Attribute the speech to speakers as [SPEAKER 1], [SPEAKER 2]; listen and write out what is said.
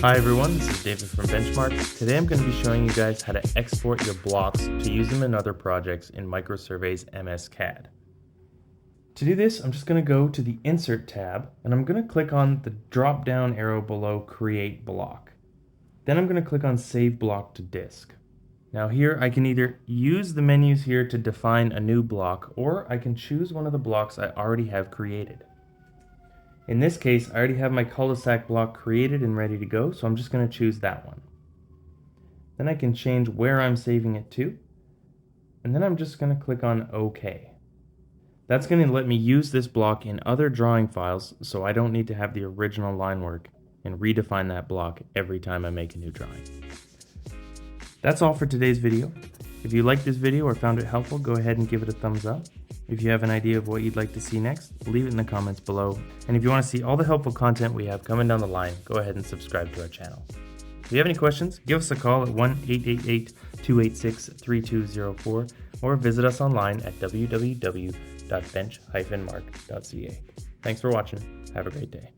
[SPEAKER 1] Hi everyone, this is David from Benchmark. Today I'm going to be showing you guys how to export your blocks to use them in other projects in MicroSurvey's MSCAD. To do this, I'm just going to go to the Insert tab and I'm going to click on the drop down arrow below Create Block. Then I'm going to click on Save Block to Disk. Now here I can either use the menus here to define a new block, or I can choose one of the blocks I already have created. In this case, I already have my cul-de-sac block created and ready to go, so I'm just going to choose that one. Then I can change where I'm saving it to, and then I'm just going to click on OK. That's going to let me use this block in other drawing files, so I don't need to have the original line work and redefine that block every time I make a new drawing. That's all for today's video. If you liked this video or found it helpful, go ahead and give it a thumbs up. If you have an idea of what you'd like to see next, leave it in the comments below. And if you want to see all the helpful content we have coming down the line, go ahead and subscribe to our channel. If you have any questions, give us a call at 1-888-286-3204 or visit us online at www.bench-mark.ca. Thanks for watching. Have a great day.